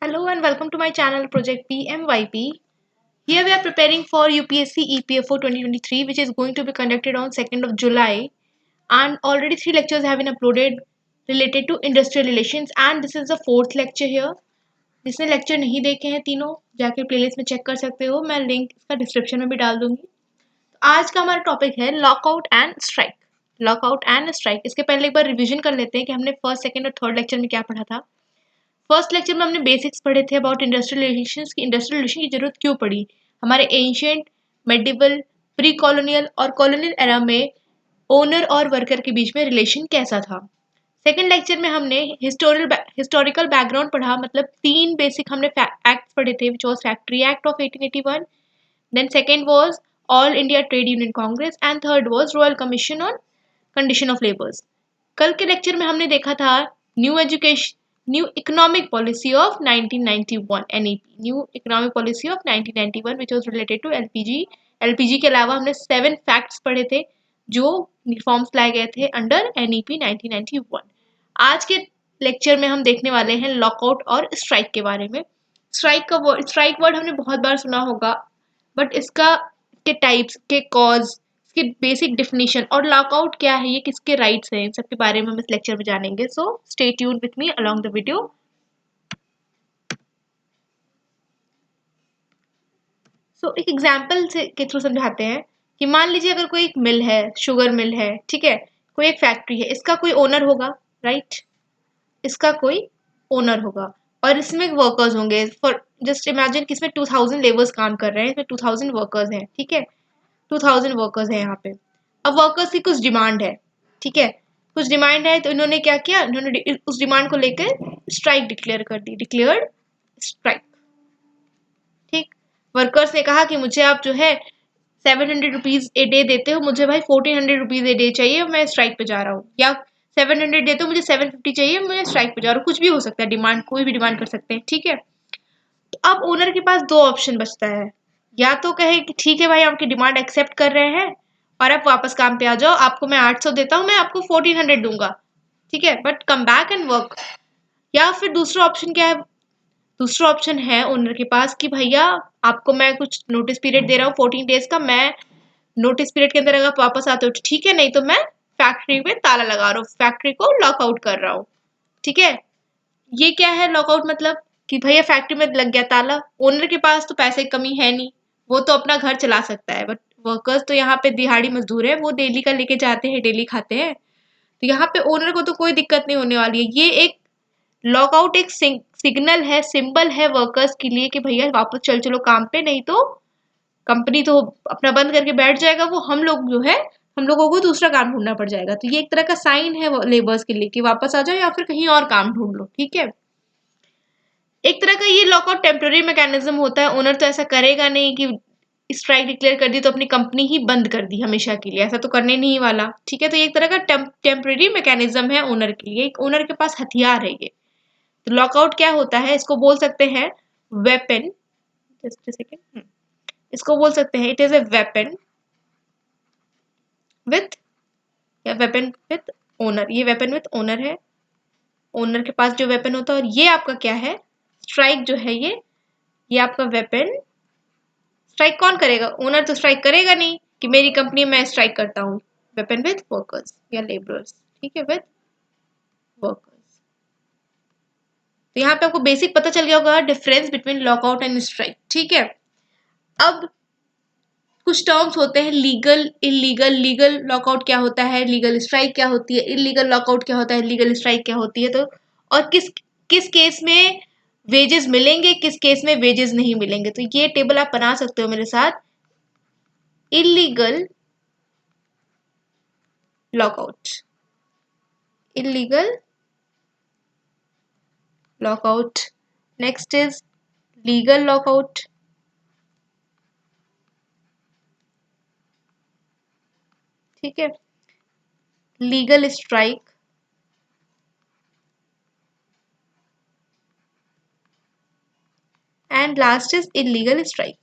Hello and welcome to my channel Project PMYP. Here we are preparing for UPSC EPFO 2023 which is going to be conducted on 2nd of July, and already 3 lectures have been uploaded related to industrial relations and this is the fourth lecture here. जिसने lecture नहीं देखे हैं तीनों जाके playlist में check कर सकते हो, मैं लिंक इसका डिस्क्रिप्शन में भी डाल दूंगी। आज का हमारा टॉपिक है lockout and strike. Lockout and strike, इसके पहले एक बार रिवीजन कर लेते हैं कि हमने फर्स्ट सेकंड और थर्ड लेक्चर में क्या पढ़ा था। फर्स्ट लेक्चर में हमने बेसिक्स पढ़े थे अबाउट इंडस्ट्रियल रिलेशंस की इंडस्ट्रियल रिलेशन की जरूरत क्यों पड़ी हमारे एंशियंट, मेडिवल, प्री कॉलोनियल और कॉलोनियल एरा में ओनर और वर्कर के बीच में रिलेशन कैसा था। सेकेंड लेक्चर में हमने हिस्टोरिकल बैकग्राउंड पढ़ा, मतलब तीन बेसिक हमने एक्ट्स पढ़े थे which was factory act of 1881, then second was all India trade union congress and third was royal commission on condition of labours. कल के लेक्चर में हमने देखा था new economic policy of 1991 NEP, new economic policy of 1991 which was related to LPG. LPG के अलावा हमने 7 facts पढ़े थे जो रिफॉर्म्स लाए गए थे अंडर एनईपी 1991। आज के लेक्चर में हम देखने वाले हैं लॉकआउट और स्ट्राइक के बारे में। स्ट्राइक वर्ड हमने बहुत बार सुना होगा, बट इसका के टाइप्स के कॉज, इसकी बेसिक डेफिनेशन और लॉकआउट क्या है, ये किसके राइट्स हैं, इन सब के बारे में हम इस लेक्चर में जानेंगे। So stay tuned with me along the video. So एक एग्जांपल से के थ्रू समझाते हैं कि मान लीजिए अगर कोई एक मिल है, शुगर मिल है, ठीक है, कोई एक फैक्ट्री है, इसका कोई ओनर होगा, राइट, इसका कोई ओनर होगा और इसमें वर्कर्स होंगे। फॉर जस्ट इमेजिन कि इसमें 2000 लेबर्स काम कर रहे हैं, इसमें 2000 वर्कर्स हैं, ठीक है, 2000 वर्कर्स हैं यहाँ पे। अब वर्कर्स की कुछ डिमांड है, ठीक है, कुछ डिमांड है, तो इन्होंने क्या किया, इन्होंने उस डिमांड को लेकर स्ट्राइक डिक्लेयर कर दी, डिक्लेयर्ड स्ट्राइक। ठीक, वर्कर्स ने कहा कि मुझे आप जो है 700 रुपीज ए डे देते हो, मुझे भाई 1400 रुपीज ए डे चाहिए, मैं स्ट्राइक पे जा रहा हूँ, या 700 देते हो, मुझे 750 चाहिए, मैं स्ट्राइक पे जा रहा हूँ। कुछ भी हो सकता है, डिमांड कोई भी डिमांड कर सकते हैं, ठीक है। तो अब ओनर के पास दो ऑप्शन बचता है, या तो कहे कि ठीक है भाई आपकी डिमांड एक्सेप्ट कर रहे हैं और आप वापस काम पे आ जाओ, आपको मैं 800 देता हूँ, मैं आपको 1400 दूंगा, ठीक है, but come back and work. या फिर दूसरा ऑप्शन क्या है, दूसरा ऑप्शन है ओनर के पास कि भैया आपको मैं कुछ नोटिस पीरियड दे रहा हूँ 14 डेज का, मैं नोटिस पीरियड के अंदर अगर आप वापस आते हो तो ठीक है, नहीं तो मैं फैक्ट्री में ताला लगा रहा हूँ, फैक्ट्री को लॉकआउट कर रहा हूँ, ठीक है। ये क्या है लॉकआउट, मतलब कि भैया फैक्ट्री में लग गया ताला, ओनर के पास तो पैसे की कमी है नहीं, वो तो अपना घर चला सकता है, बट वर्कर्स तो यहाँ पे दिहाड़ी मजदूर है, वो डेली का लेके जाते हैं, डेली खाते हैं, तो यहाँ पे ओनर को तो कोई दिक्कत नहीं होने वाली है। ये एक लॉकआउट एक सिग्नल है, सिंबल है वर्कर्स के लिए कि भैया वापस चल चलो काम पे, नहीं तो कंपनी तो अपना बंद करके बैठ जाएगा, वो हम लोग जो है हम लोगों को दूसरा काम ढूंढना पड़ जाएगा। तो ये एक तरह का साइन है लेबर्स के लिए कि वापस आ जाओ या फिर कहीं और काम ढूंढ लो, ठीक है। एक तरह का ये लॉकआउट टेम्पररी मैकेनिज्म होता है, ओनर तो ऐसा करेगा नहीं कि स्ट्राइक डिक्लेयर कर दी तो अपनी कंपनी ही बंद कर दी हमेशा के लिए, ऐसा तो करने नहीं वाला, ठीक है। तो ये एक तरह का टेम्पररी मैकेनिज्म है ओनर के लिए, एक ओनर के पास हथियार है ये। तो लॉकआउट क्या होता है, इसको बोल सकते हैं वेपन, जस्ट सेकेंड, इसको बोल सकते हैं it is a weapon with, या वेपन विथ ओनर, ये वेपन विथ ओनर है, ओनर के पास जो वेपन होता है, और ये आपका क्या है, स्ट्राइक जो है ये आपका वेपन। स्ट्राइक कौन करेगा, ओनर तो स्ट्राइक करेगा नहीं कि मेरी कंपनी में स्ट्राइक करता हूँ, वेपन विथ वर्कर्स या लेबरर्स, ठीक है, विथ वर्कर्स। तो यहाँ पे आपको बेसिक पता चल गया होगा difference between lockout and strike, ठीक है। अब कुछ टर्म्स होते हैं लीगल, इलीगल। लीगल लॉकआउट क्या होता है, लीगल स्ट्राइक क्या होती है, इलीगल लॉकआउट क्या होता है, लीगल स्ट्राइक क्या होती है। तो और किस किस केस में वेजेस मिलेंगे, किस केस में वेजेस नहीं मिलेंगे, तो ये टेबल आप बना सकते हो मेरे साथ। Illegal lockout, illegal lockout, next is legal lockout, ठीक है, legal strike, and last is illegal strike.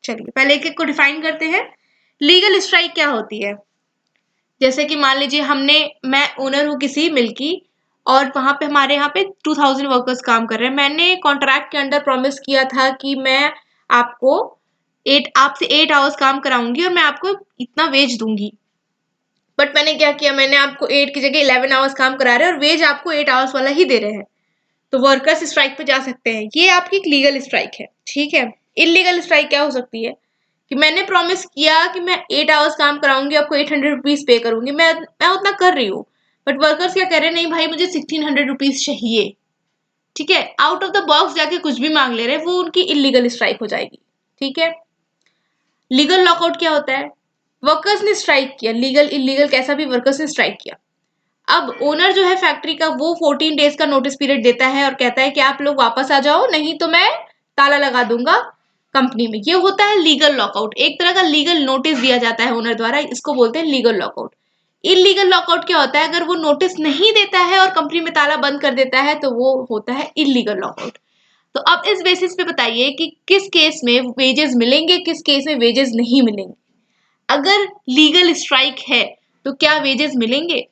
चलिए पहले एक एक को डिफाइन करते हैं। लीगल स्ट्राइक क्या होती है, जैसे कि मान लीजिए मैं ओनर हूँ किसी मिल की, और वहां पे हमारे यहाँ पे 2000 वर्कर्स काम कर रहे हैं। मैंने कॉन्ट्रैक्ट के अंडर प्रॉमिस किया था कि मैं आपको आपसे 8 आवर्स काम कराऊंगी और मैं आपको इतना वेज दूंगी। बट मैंने क्या किया, मैंने आपको 8 की जगह 11 आवर्स काम करा रहे हैं और वेज आपको 8 आवर्स वाला ही दे रहे हैं, तो वर्कर्स स्ट्राइक पे जा सकते हैं। ये आपकी एक लीगल स्ट्राइक है, ठीक है। इलीगल स्ट्राइक क्या हो सकती है कि मैंने प्रॉमिस किया कि मैं 8 आवर्स काम कराऊंगी, आपको 800 रुपीज पे करूंगी, मैं उतना कर रही हूँ, बट वर्कर्स क्या कह रहे हैं, नहीं भाई मुझे 1600 रुपीज चाहिए, ठीक है। आउट ऑफ द बॉक्स जाके कुछ भी मांग ले रहे हैं, वो उनकी इलीगल स्ट्राइक हो जाएगी, ठीक है। लीगल लॉकआउट क्या होता है, वर्कर्स ने स्ट्राइक किया, लीगल इलीगल कैसा भी, वर्कर्स ने स्ट्राइक किया। अब ओनर जो है फैक्ट्री का, वो 14 डेज का नोटिस पीरियड देता है और कहता है कि आप लोग वापस आ जाओ, नहीं तो मैं ताला लगा दूंगा कंपनी में। ये होता है लीगल लॉकआउट, एक तरह का लीगल नोटिस दिया जाता है ओनर द्वारा, इसको बोलते हैं लीगल लॉकआउट। इलीगल लॉकआउट क्या होता है, अगर वो नोटिस नहीं देता है और कंपनी में ताला बंद कर देता है, तो वो होता है इलीगल लॉकआउट। तो अब इस बेसिस पे बताइए कि किस केस में वेजेस मिलेंगे, किस केस में वेजेस नहीं मिलेंगे। अगर लीगल स्ट्राइक है तो क्या वेजेस मिलेंगे?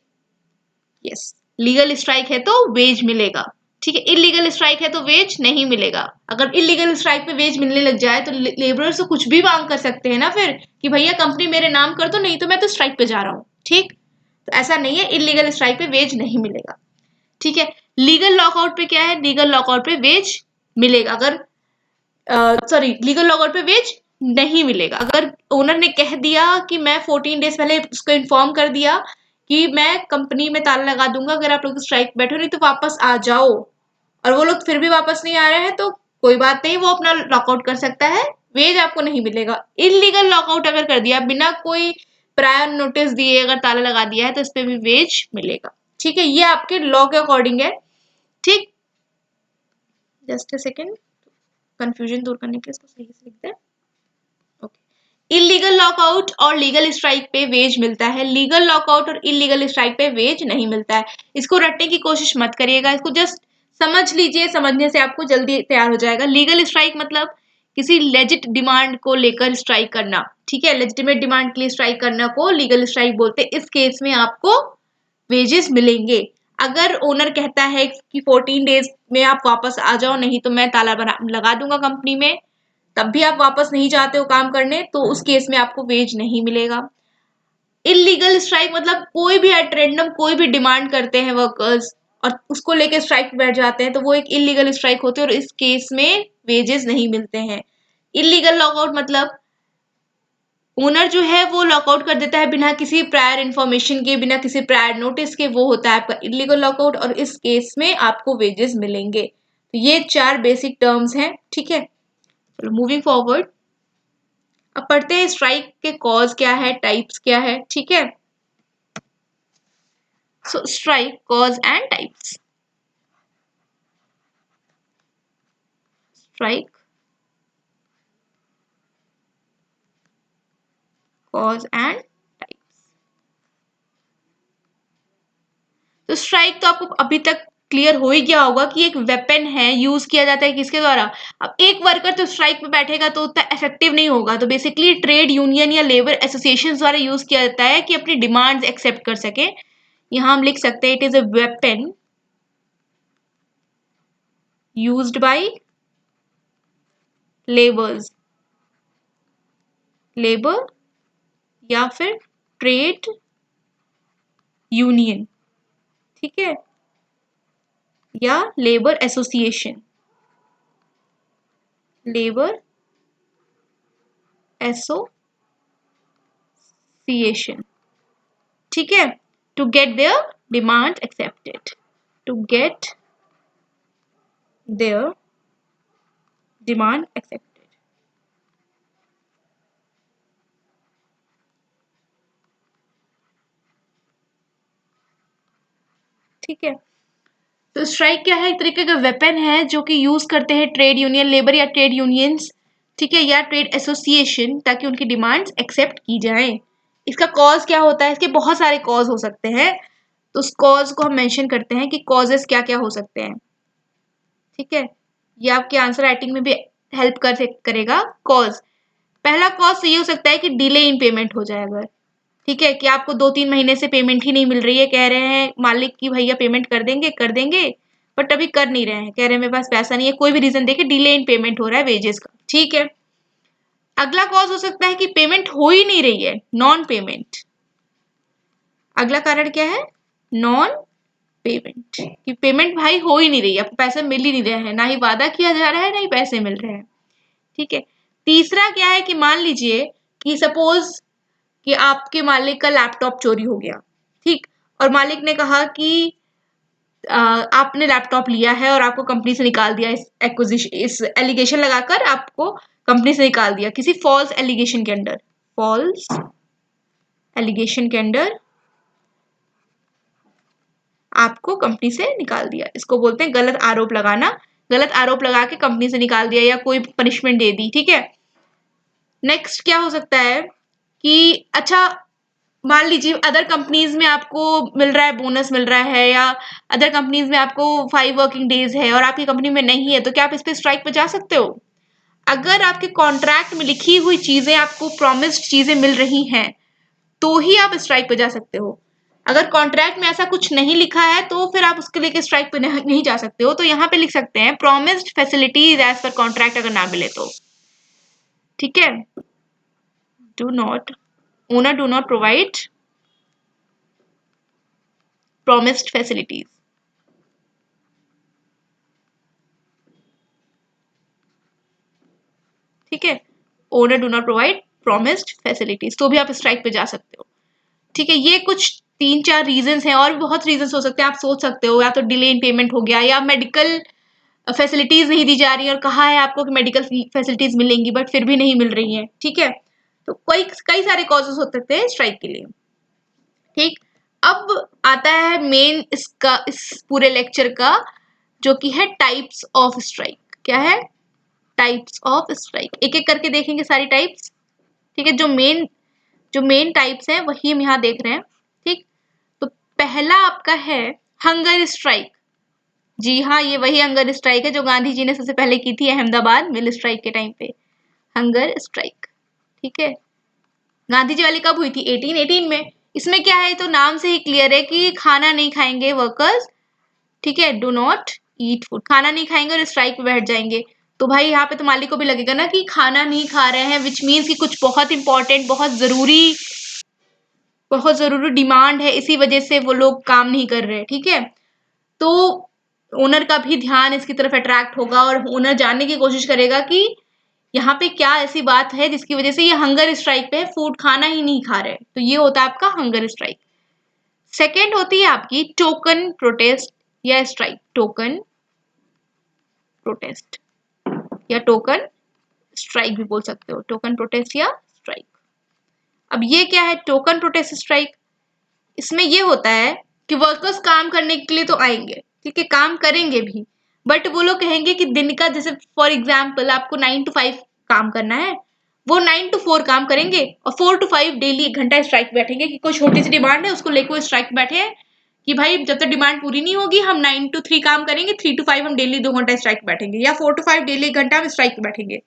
यस, लीगल स्ट्राइक है तो वेज मिलेगा, ठीक है। इलीगल स्ट्राइक है तो वेज नहीं मिलेगा। अगर इलीगल स्ट्राइक पे वेज मिलने लग जाए तो लेबरर्स तो कुछ भी मांग कर सकते हैं ना फिर, कि भैया कंपनी मेरे नाम कर दो, नहीं तो मैं तो स्ट्राइक पे जा रहा हूँ, ठीक। तो ऐसा नहीं है, इलीगल स्ट्राइक पे वेज नहीं मिलेगा, ठीक है। लीगल लॉकआउट पे क्या है, लीगल लॉकआउट पे वेज मिलेगा, अगर सॉरी लीगल लॉकआउट पे वेज नहीं मिलेगा। अगर ओनर ने कह दिया कि मैं 14 डेज पहले उसको इन्फॉर्म कर दिया कि मैं कंपनी में ताला लगा दूंगा, अगर आप लोग स्ट्राइक बैठो, नहीं तो वापस आ जाओ, और वो लोग फिर भी वापस नहीं आ रहे हैं, तो कोई बात नहीं, वो अपना लॉकआउट कर सकता है, वेज आपको नहीं मिलेगा। इलीगल लॉकआउट अगर कर दिया बिना कोई प्रायर नोटिस दिए, अगर ताला लगा दिया है, तो इस पे भी वेज मिलेगा, ठीक है। ये आपके लॉ के अकॉर्डिंग है, ठीक। जस्ट अ सेकेंड, कंफ्यूजन दूर करने के लिए इसको सही से लिखते हैं। ओके, इलीगल लॉकआउट और लीगल स्ट्राइक पे वेज मिलता है, लीगल लॉकआउट और इलीगल स्ट्राइक पे वेज नहीं मिलता है। इसको रटने की कोशिश मत करिएगा, इसको जस्ट समझ लीजिए, समझने से आपको जल्दी तैयार हो जाएगा। लीगल स्ट्राइक मतलब किसी लेजिट डिमांड को लेकर स्ट्राइक करना, ठीक है। लेजिटिमेट डिमांड के लिए स्ट्राइक करना को लीगल स्ट्राइक बोलते हैं। इस केस में आपको वेजेस मिलेंगे। अगर ओनर कहता है कि 14 डेज में आप वापस आ जाओ, नहीं तो मैं ताला लगा दूंगा कंपनी में, तब भी आप वापस नहीं चाहते हो काम करने, तो उस केस में आपको वेज नहीं मिलेगा। इलीगल स्ट्राइक मतलब कोई भी एट रैंडम कोई भी डिमांड करते हैं वर्कर्स और उसको लेके स्ट्राइक बैठ जाते हैं, तो वो एक इलीगल स्ट्राइक होती है और इस केस में वेजेस नहीं मिलते हैं। इलीगल लॉकआउट मतलब ओनर जो है वो लॉकआउट कर देता है बिना किसी प्रायर इंफॉर्मेशन के, बिना किसी प्रायर नोटिस के, वो होता है आपका इलीगल लॉकआउट, और इस केस में आपको वेजेस मिलेंगे। तो ये 4 बेसिक टर्म्स हैं, ठीक है। चलो मूविंग फॉरवर्ड, अब पढ़ते हैं स्ट्राइक के कॉज क्या है, टाइप्स क्या है, ठीक है। So strike cause and types. Strike cause and types. तो स्ट्राइक तो आपको अभी तक क्लियर हो ही गया होगा कि एक वेपन है, यूज किया जाता है किसके द्वारा। अब एक वर्कर तो स्ट्राइक में बैठेगा तो उतना इफेक्टिव नहीं होगा, तो बेसिकली ट्रेड यूनियन या लेबर एसोसिएशन द्वारा यूज किया जाता है कि अपनी डिमांड्स एक्सेप्ट कर सके। यहां हम लिख सकते हैं it is a weapon used by labours, labour या फिर ट्रेड यूनियन, ठीक है, या लेबर एसोसिएशन, लेबर एसोसिएशन, ठीक है, to get their demand accepted, to get their demand accepted. ठीक है, तो स्ट्राइक क्या है, एक तरीके का वेपन है जो कि यूज करते हैं ट्रेड यूनियन, लेबर या ट्रेड यूनियंस, ठीक है, या ट्रेड एसोसिएशन, ताकि उनकी डिमांड्स एक्सेप्ट की जाए। इसका कॉज क्या होता है, इसके बहुत सारे कॉज हो सकते हैं, तो उस कॉज को हम मेंशन करते हैं कि कॉजेस क्या क्या हो सकते हैं, ठीक है। ये आपके आंसर राइटिंग में भी हेल्प करेगा। कॉज, पहला कॉज तो ये हो सकता है कि डिले इन पेमेंट हो जाए अगर, ठीक है, कि आपको 2-3 महीने से पेमेंट ही नहीं मिल रही है, कह रहे हैं मालिक कि भैया पेमेंट कर देंगे, बट अभी कर नहीं रहे हैं, कह रहे हैं मेरे पास पैसा नहीं है, कोई भी रीजन देके डिले इन पेमेंट हो रहा है वेजेस का। ठीक है, अगला कॉज हो सकता है कि पेमेंट हो ही नहीं रही है, नॉन पेमेंट। अगला कारण क्या है? नॉन पेमेंट, कि पेमेंट भाई हो ही नहीं रही है, आपको पैसे मिल ही नहीं रहे हैं, ना ही वादा किया जा रहा है ना ही पैसे मिल रहे हैं। ठीक है, तीसरा क्या है कि मान लीजिए कि सपोज कि आपके मालिक का लैपटॉप चोरी हो गया, ठीक, और मालिक ने कहा कि आपने लैपटॉप लिया है और आपको कंपनी से निकाल दिया, इस एलिगेशन लगाकर आपको कंपनी से निकाल दिया किसी फॉल्स एलिगेशन के अंडर, फॉल्स एलिगेशन के अंडर आपको कंपनी से निकाल दिया, इसको बोलते हैं गलत आरोप लगाना। गलत आरोप लगा के कंपनी से निकाल दिया या कोई पनिशमेंट दे दी। ठीक है, नेक्स्ट क्या हो सकता है कि अच्छा मान लीजिए अदर कंपनीज में आपको मिल रहा है, बोनस मिल रहा है, या अदर कंपनीज में आपको 5 वर्किंग डेज है और आपकी कंपनी में नहीं है, तो क्या आप इस पे स्ट्राइक पे जा सकते हो? अगर आपके कॉन्ट्रैक्ट में लिखी हुई चीजें, आपको प्रॉमिस्ड चीजें मिल रही हैं, तो ही आप स्ट्राइक पे जा सकते हो। अगर कॉन्ट्रैक्ट में ऐसा कुछ नहीं लिखा है तो फिर आप उसके लेके स्ट्राइक पे नहीं जा सकते हो। तो यहाँ पे लिख सकते हैं promised facilities as per contract अगर ना मिले तो। ठीक है, do not owner do not provide promised facilities। ठीक है, owner do not provide promised facilities, तो भी आप स्ट्राइक पे जा सकते हो। ठीक है, ये कुछ 3-4 रीजंस हैं, और भी बहुत रीजंस हो सकते हैं। आप सोच सकते हो या तो डिले इन पेमेंट हो गया, या मेडिकल फैसिलिटीज नहीं दी जा रही है और कहा है आपको कि मेडिकल फैसिलिटीज मिलेंगी बट फिर भी नहीं मिल रही है। ठीक है, तो कई कई सारे कॉजेस हो सकते हैं स्ट्राइक के लिए। ठीक, अब आता है मेन इसका, इस पूरे लेक्चर का, जो कि है टाइप्स ऑफ स्ट्राइक। क्या है? Types of strike. एक एक करके देखेंगे सारी टाइप्स। ठीक है, जो मेन टाइप्स हैं वही हम यहाँ देख रहे हैं। ठीक, तो पहला आपका है हंगर स्ट्राइक। जी हाँ, ये वही हंगर स्ट्राइक है जो गांधी जी ने सबसे पहले की थी अहमदाबाद मिल स्ट्राइक के टाइम पे, हंगर स्ट्राइक। ठीक है, गांधी जी वाली कब हुई थी? 1818 में। इसमें क्या है, तो नाम से ही क्लियर है कि खाना नहीं खाएंगे वर्कर्स। ठीक है, डू नॉट ईट फूड, खाना नहीं खाएंगे और स्ट्राइक पे बैठ जाएंगे। तो भाई यहाँ पे तो मालिक को भी लगेगा ना कि खाना नहीं खा रहे हैं, विच मीन्स कि कुछ बहुत इंपॉर्टेंट, बहुत जरूरी डिमांड है, इसी वजह से वो लोग काम नहीं कर रहे। ठीक है, तो ओनर का भी ध्यान इसकी तरफ अट्रैक्ट होगा और ओनर जानने की कोशिश करेगा कि यहाँ पे क्या ऐसी बात है जिसकी वजह से ये हंगर स्ट्राइक पे फूड खाना ही नहीं खा रहे। तो ये होता है आपका हंगर स्ट्राइक। सेकेंड होती है आपकी टोकन प्रोटेस्ट या स्ट्राइक। टोकन प्रोटेस्ट या टोकन स्ट्राइक भी बोल सकते हो, टोकन प्रोटेस्ट या स्ट्राइक। अब ये क्या है टोकन प्रोटेस्ट स्ट्राइक? इसमें ये होता है कि वर्कर्स काम करने के लिए तो आएंगे, ठीक है, काम करेंगे भी, बट वो लोग कहेंगे कि दिन का, जैसे फॉर एग्जाम्पल आपको 9 to 5 काम करना है, वो 9 to 4 काम करेंगे और 4 to 5 डेली 1 घंटा स्ट्राइक बैठेंगे कि कोई छोटी सी डिमांड है उसको लेकर वो स्ट्राइक बैठे हैं कि भाई जब तक डिमांड पूरी नहीं होगी हम 9 to 3 काम करेंगे, 3 to 5 हम डेली 2 घंटा स्ट्राइक बैठेंगे, या 4 to 5 डेली 1 घंटा हम स्ट्राइक बैठेंगे।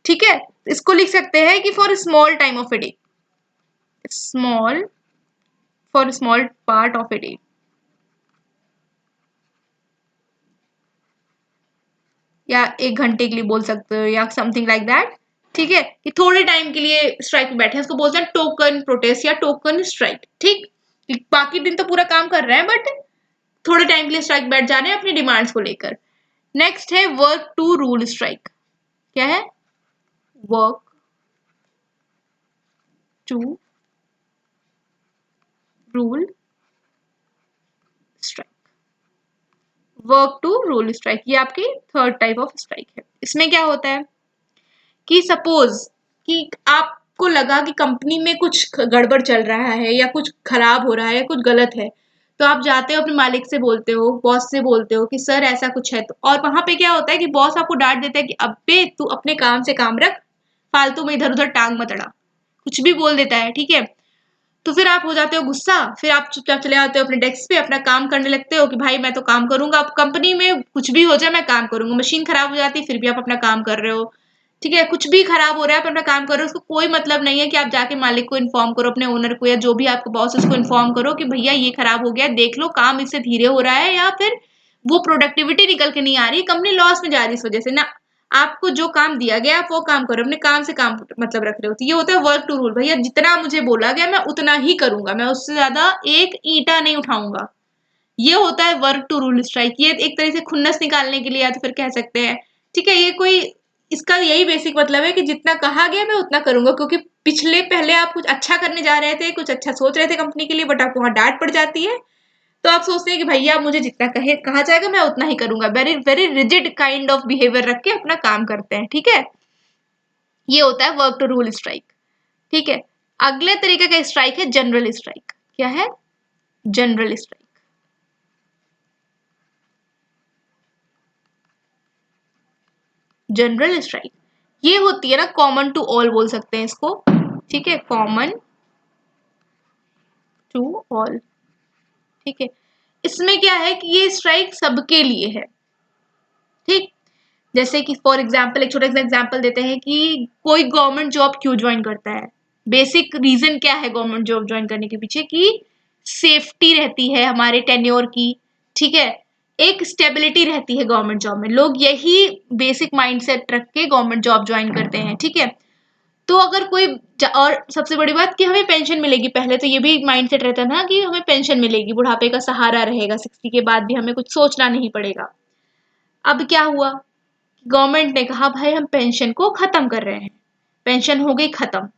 ठीक है, इसको लिख सकते हैं कि for small time of a day, small for small part of a day, या 1 घंटे के लिए बोल सकते हो, या समथिंग लाइक दैट। ठीक है, कि थोड़े टाइम के लिए स्ट्राइक में बैठे हैं, इसको बोलते हैं टोकन प्रोटेस्ट या टोकन स्ट्राइक। ठीक, बाकी दिन तो पूरा काम कर रहे हैं बट थोड़े टाइम के लिए स्ट्राइक बैठ जा रहे हैं अपनी डिमांड्स को लेकर। नेक्स्ट है वर्क टू रूल स्ट्राइक। क्या है? Work to rule strike. Work to rule strike, ये आपकी थर्ड टाइप ऑफ स्ट्राइक है। इसमें क्या होता है कि सपोज कि आपको लगा कि कंपनी में कुछ गड़बड़ चल रहा है या कुछ खराब हो रहा है या कुछ गलत है, तो आप जाते हो अपने मालिक से बोलते हो, बॉस से बोलते हो कि सर ऐसा कुछ है। तो और वहां पे क्या होता है कि बॉस आपको डांट देता है कि अबे तू अपने काम से काम रख, फालतू में इधर उधर टांग मत अड़ा, कुछ भी बोल देता है। ठीक है, तो फिर आप हो जाते हो गुस्सा, फिर आप चुपचाप चले आते हो अपने डेस्क पे, अपना काम करने लगते हो कि भाई मैं तो काम करूंगा, अब कंपनी में कुछ भी हो जाए मैं काम करूंगा, मशीन खराब हो जाती है फिर भी आप अपना काम कर रहे हो। ठीक है, कुछ भी खराब हो रहा है आप अपना काम करो, उसको कोई मतलब नहीं है कि आप जाके मालिक को इन्फॉर्म करो, अपने ओनर को या जो भी आपका बॉस उसको इन्फॉर्म करो कि भैया ये खराब हो गया, देख लो काम इससे धीरे हो रहा है या फिर वो प्रोडक्टिविटी निकल के नहीं आ रही, कंपनी लॉस में जा रही इस वजह से ना। आपको जो काम दिया गया आप वो काम करो, अपने काम से काम मतलब रख रहे हो। तो ये होता है वर्क टू रूल, भैया जितना मुझे बोला गया मैं उतना ही करूंगा, मैं उससे ज्यादा एक ईंटा नहीं उठाऊंगा। ये होता है वर्क टू रूल स्ट्राइक। ये एक तरह से खुन्नस निकालने के लिए या तो फिर कह सकते हैं, ठीक है, ये कोई इसका यही बेसिक मतलब है कि जितना कहा गया मैं उतना करूंगा, क्योंकि पिछले पहले आप कुछ अच्छा करने जा रहे थे, कुछ अच्छा सोच रहे थे कंपनी के लिए, बट आपको वहां डांट पड़ जाती है, तो आप सोचते हैं कि भैया मुझे जितना कहा जाएगा मैं उतना ही करूंगा। Very very rigid kind of behaviour रख के अपना काम करते हैं, ठीक है। ये होता है वर्क टू रूल स्ट्राइक, ठीक है। अगले तरीके का स्ट्राइक है जनरल स्ट्राइक। क्या है? General strike. जनरल स्ट्राइक ये होती है ना कॉमन टू ऑल बोल सकते हैं इसको, ठीक है, कॉमन टू ऑल, ठीक है। इसमें क्या है कि ये स्ट्राइक सबके लिए है, ठीक। जैसे कि फॉर एग्जाम्पल एक छोटा सा एग्जाम्पल देते हैं कि कोई गवर्नमेंट जॉब क्यों ज्वाइन करता है। बेसिक रीजन क्या है गवर्नमेंट जॉब ज्वाइन करने के पीछे? कि सेफ्टी रहती है हमारे टेन्योर की, ठीक है, एक स्टेबिलिटी रहती है गवर्नमेंट जॉब में। लोग यही बेसिक माइंडसेट रख के गवर्नमेंट जॉब ज्वाइन करते हैं, ठीक है। तो अगर कोई और सबसे बड़ी बात कि हमें पेंशन मिलेगी, पहले तो ये भी माइंडसेट रहता था कि हमें पेंशन मिलेगी, बुढ़ापे का सहारा रहेगा, 60 के बाद भी हमें कुछ सोचना नहीं पड़ेगा। अब क्या हुआ, गवर्नमेंट ने कहा भाई हम पेंशन को खत्म कर रहे हैं, पेंशन हो गई खत्म।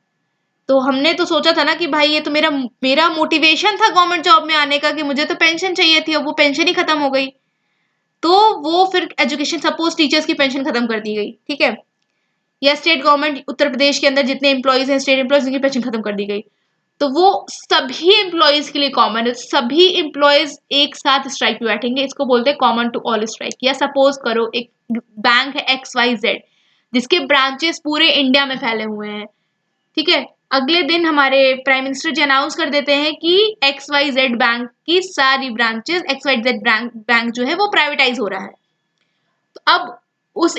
तो हमने तो सोचा था ना कि भाई ये तो मेरा मेरा मोटिवेशन था गवर्नमेंट जॉब में आने का कि मुझे तो पेंशन चाहिए थी, अब वो पेंशन ही खत्म हो गई। तो वो फिर एजुकेशन, सपोज टीचर्स की पेंशन खत्म कर दी गई, ठीक है, या स्टेट गवर्नमेंट उत्तर प्रदेश के अंदर जितने एम्प्लॉयज हैं स्टेट एम्प्लॉयज उनकी पेंशन खत्म कर दी गई। तो वो सभी एम्प्लॉयज के लिए कॉमन है, सभी एम्प्लॉयज एक साथ स्ट्राइक पे बैठेंगे, इसको बोलते हैं कॉमन टू ऑल स्ट्राइक। या सपोज करो एक बैंक है XYZ जिसके ब्रांचेस पूरे इंडिया में फैले हुए हैं, ठीक है। अगले दिन हमारे प्राइम मिनिस्टर जी अनाउंस कर देते हैं कि XYZ बैंक की सारी ब्रांचेस, XYZ बैंक जो है वो प्राइवेटाइज हो रहा है। तो अब उस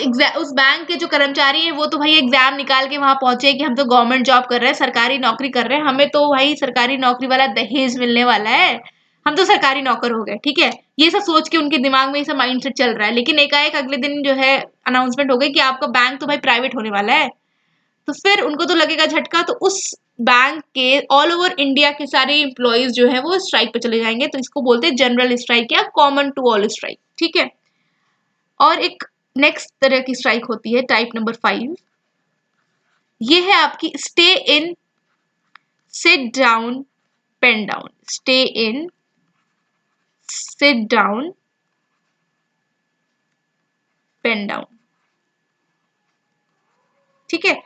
बैंक के जो कर्मचारी हैं वो तो भाई एग्जाम निकाल के वहां पहुंचे कि हम तो गवर्नमेंट जॉब कर रहे हैं, सरकारी नौकरी कर रहे हैं, हमें तो भाई सरकारी नौकरी वाला दहेज मिलने वाला है, हम तो सरकारी नौकर हो गए, ठीक है। ये सब सोच के उनके दिमाग में ये सब माइंडसेट चल रहा है। लेकिन एकाएक अगले दिन जो है अनाउंसमेंट हो गई कि आपका बैंक तो भाई प्राइवेट होने वाला है, तो फिर उनको तो लगेगा झटका। तो उस बैंक के ऑल ओवर इंडिया के सारे इंप्लॉइज जो है वो स्ट्राइक पे चले जाएंगे। तो इसको बोलते हैं जनरल स्ट्राइक या कॉमन टू ऑल स्ट्राइक, ठीक है। और एक नेक्स्ट तरह की स्ट्राइक होती है टाइप नंबर 5। ये है आपकी stay in, sit down, pen down. Stay in, sit down, pen down, ठीक है।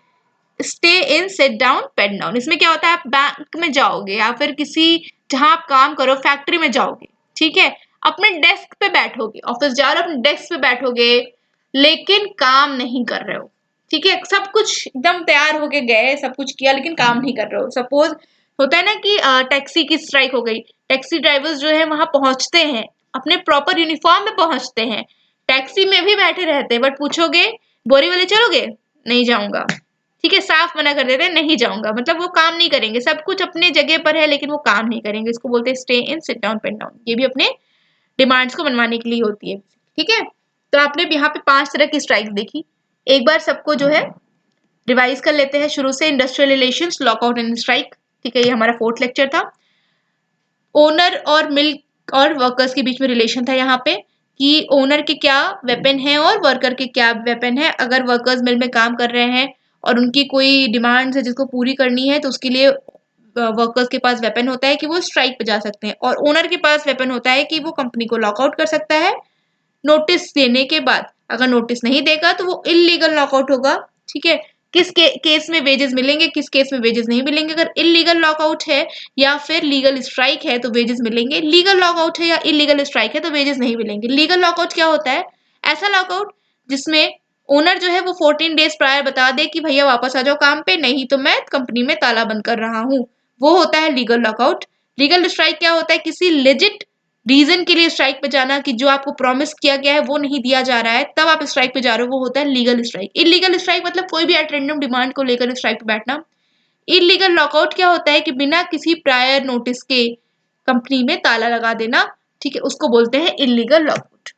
Stay in, sit down, pen down, इसमें क्या होता है, आप बैंक में जाओगे या फिर किसी जहां आप काम करो फैक्ट्री में जाओगे, ठीक है, अपने डेस्क पे बैठोगे, ऑफिस जा रहे हो अपने डेस्क पे बैठोगे, लेकिन काम नहीं कर रहे हो, ठीक है। सब कुछ एकदम तैयार होके गए, सब कुछ किया लेकिन काम नहीं कर रहे हो। सपोज होता है ना कि टैक्सी की स्ट्राइक हो गई, टैक्सी ड्राइवर्स जो है वहां पहुंचते हैं, अपने प्रॉपर यूनिफॉर्म में पहुंचते हैं, टैक्सी में भी बैठे रहते हैं, बट पूछोगे बोरी वाले चलोगे, नहीं जाऊंगा, ठीक है, साफ मना कर देते हैं नहीं जाऊंगा, मतलब वो काम नहीं करेंगे, सब कुछ अपने जगह पर है लेकिन वो काम नहीं करेंगे। इसको बोलते हैं stay in, sit down, pen down. ये भी अपने डिमांड्स को मनवाने के लिए होती है, ठीक है। तो आपने यहाँ पे 5 तरह की स्ट्राइक देखी। एक बार सबको जो है रिवाइज कर लेते हैं शुरू से। Industrial relations, lockout and strike, ठीक है, ये हमारा 4th लेक्चर था। ओनर और मिल और वर्कर्स के बीच में रिलेशन था यहाँ पे कि ओनर के क्या वेपन है और वर्कर के क्या वेपन है। अगर वर्कर्स मिल में काम कर रहे हैं और उनकी कोई डिमांड्स है जिसको पूरी करनी है तो उसके लिए वर्कर्स के पास वेपन होता है कि वो स्ट्राइक पे जा सकते हैं, और ओनर के पास वेपन होता है कि वो कंपनी को लॉकआउट कर सकता है नोटिस देने के बाद। अगर नोटिस नहीं देगा तो वो इलीगल लॉकआउट होगा, ठीक है। किस केस में वेजेस मिलेंगे, किस केस में वेजेस नहीं मिलेंगे। अगर इलीगल लॉकआउट है या फिर लीगल स्ट्राइक है तो वेजेस मिलेंगे, लीगल लॉकआउट है या इलीगल स्ट्राइक है तो वेजेस नहीं मिलेंगे। लीगल लॉकआउट क्या होता है? ऐसा लॉकआउट जिसमें ओनर जो है वो 14 डेज प्रायर बता दे कि भैया वापस आ जाओ काम पे, नहीं तो मैं कंपनी में ताला बंद कर रहा हूँ, वो होता है लीगल लॉकआउट। लीगल स्ट्राइक क्या होता है? किसी लेजिट रीजन के लिए स्ट्राइक पे जाना कि जो आपको प्रॉमिस किया गया है वो नहीं दिया जा रहा है, तब आप स्ट्राइक पे जा रहे हो, वो होता है लीगल स्ट्राइक। इलीगल स्ट्राइक मतलब कोई भी एट रैंडम डिमांड को लेकर स्ट्राइक पे बैठना। इलीगल लॉकआउट क्या होता है कि बिना किसी प्रायर नोटिस के कंपनी में ताला लगा देना, ठीक है, उसको बोलते हैं illegal lockout.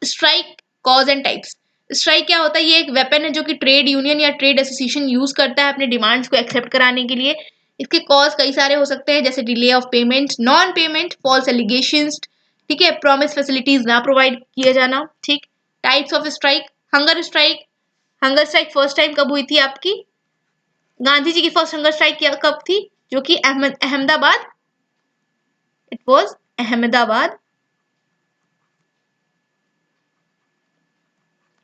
Strike cause and types. Strike क्या होता है? ये एक वेपन है जो कि ट्रेड यूनियन या ट्रेड एसोसिएशन यूज करता है अपने डिमांड्स को एक्सेप्ट कराने के लिए। इसके कॉज कई सारे हो सकते हैं, जैसे delay of payment, non payment, false allegations, ठीक है, प्रॉमिस फैसिलिटीज ना प्रोवाइड किए जाना, ठीक। Types of strike, hunger strike. Hunger strike first time कब हुई थी आपकी? गांधी जी की फर्स्ट हंगर स्ट्राइक कब थी? जो कि Ahmedabad, it was Ahmedabad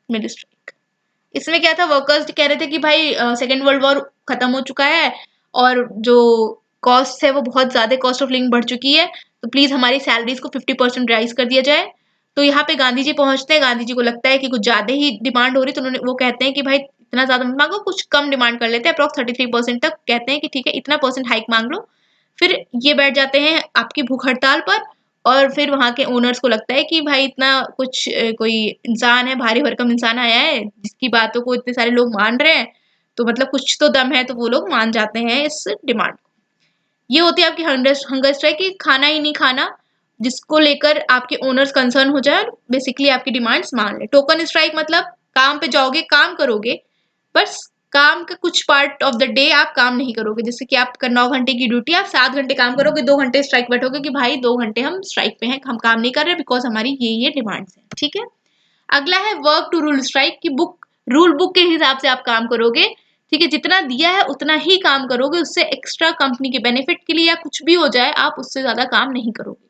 mill strike. इसमें क्या था, वर्कर्स कह रहे थे कि भाई सेकेंड वर्ल्ड वॉर खत्म हो चुका है और जो कॉस्ट है वो बहुत ज्यादा, कॉस्ट ऑफ लिविंग बढ़ चुकी है, तो प्लीज हमारी सैलरीज को 50% राइज कर दिया जाए। तो यहाँ पे गांधी जी पहुंचते हैं, गांधी जी को लगता है कि कुछ ज्यादा ही डिमांड हो रही, तो उन्होंने वो कहते हैं कि भाई इतना ज्यादा मत मांगो, कुछ कम डिमांड कर लेते हैं, अप्रॉक्स 33% तक कहते हैं कि ठीक है इतना परसेंट हाइक मांग लो। फिर ये बैठ जाते हैं आपकी भूख हड़ताल पर। और फिर वहां के ओनर्स को लगता है कि भाई इतना कुछ कोई इंसान है, भारी भरकम इंसान आया है जिसकी बातों को इतने सारे लोग मान रहे हैं, तो मतलब कुछ तो दम है, तो वो लोग मान जाते हैं इस डिमांड। ये होती है आपकी हंगर स्ट्राइक की, खाना ही नहीं खाना, जिसको लेकर आपके ओनर्स कंसर्न हो जाए और बेसिकली आपकी डिमांड्स मान ले। टोकन स्ट्राइक मतलब काम पे जाओगे, काम करोगे, बस काम का कुछ पार्ट ऑफ द डे आप काम नहीं करोगे, जैसे कि आपका 9 घंटे की ड्यूटी, आप 7 घंटे काम करोगे, 2 घंटे स्ट्राइक बैठोगे कि भाई 2 घंटे हम स्ट्राइक पे हैं, हम काम नहीं कर रहे बिकॉज हमारी ये डिमांड्स है, ठीक है। अगला है वर्क टू रूल स्ट्राइक की बुक, रूल बुक के हिसाब से आप काम करोगे, ठीक है, जितना दिया है उतना ही काम करोगे, उससे एक्स्ट्रा कंपनी के बेनिफिट के लिए या कुछ भी हो जाए आप उससे ज्यादा काम नहीं करोगे।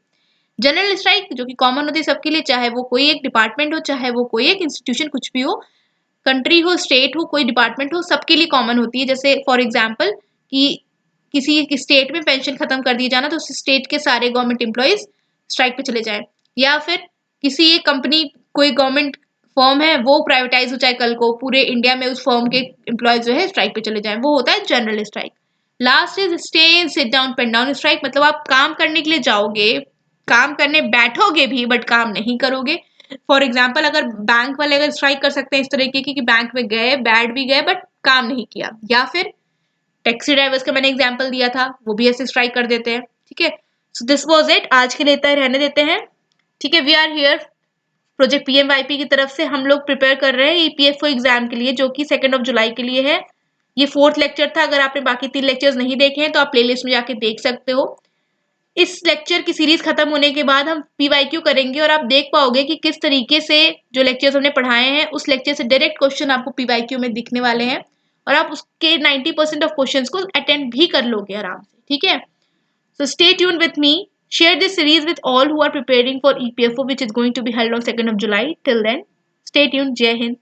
जनरल स्ट्राइक जो कि कॉमन होती है सबके लिए, चाहे वो कोई एक डिपार्टमेंट हो, चाहे वो कोई एक इंस्टीट्यूशन, कुछ भी हो, कंट्री हो, स्टेट हो, कोई डिपार्टमेंट हो, सबके लिए कॉमन होती है। जैसे फॉर एग्जाम्पल कि किसी स्टेट में पेंशन खत्म कर दिया जाना, तो उस स्टेट के सारे गवर्नमेंट एम्प्लॉयज स्ट्राइक पे चले जाए। या फिर किसी एक कंपनी, कोई गवर्नमेंट फर्म है वो प्राइवेटाइज हो जाए कल को, पूरे इंडिया में उस फर्म के एम्प्लॉयज जो है स्ट्राइक पे चले जाए, वो होता है general strike. Last is stay in sit down pen down strike, मतलब आप काम करने के लिए जाओगे, काम करने बैठोगे भी बट काम नहीं करोगे। फॉर एग्जाम्पल अगर बैंक वाले अगर स्ट्राइक कर सकते हैं इस तरीके की कि बैंक में गए, बैठ भी गए बट काम नहीं किया, या फिर टैक्सी ड्राइवर्स का मैंने एग्जाम्पल दिया था, वो भी ऐसे स्ट्राइक कर देते हैं, ठीक है। सो दिस वाज इट, आज के लिए इतना ही रहने देते हैं, ठीक है। वी आर हियर प्रोजेक्ट पीएमवाईपी की तरफ से हम लोग प्रिपेयर कर रहे हैं ईपीएफओ एग्जाम के लिए, जो कि 2 जुलाई के लिए है। ये 4th लेक्चर था, अगर आपने बाकी 3 लेक्चर्स नहीं देखे हैं तो आप प्लेलिस्ट में जाके देख सकते हो। इस लेक्चर की सीरीज खत्म होने के बाद हम पीवाईक्यू करेंगे और आप देख पाओगे कि किस तरीके से जो लेक्चर्स हमने पढ़ाए हैं उस लेक्चर से डायरेक्ट क्वेश्चन आपको पीवाईक्यू में दिखने वाले हैं, और आप उसके 90% ऑफ क्वेश्चंस को अटेंड भी कर लोगे आराम से, ठीक है। So stay tune with me, share this series with all who are preparing for EPFO which is going to be held on 2nd of July. Till then, stay tuned. Jai Hind.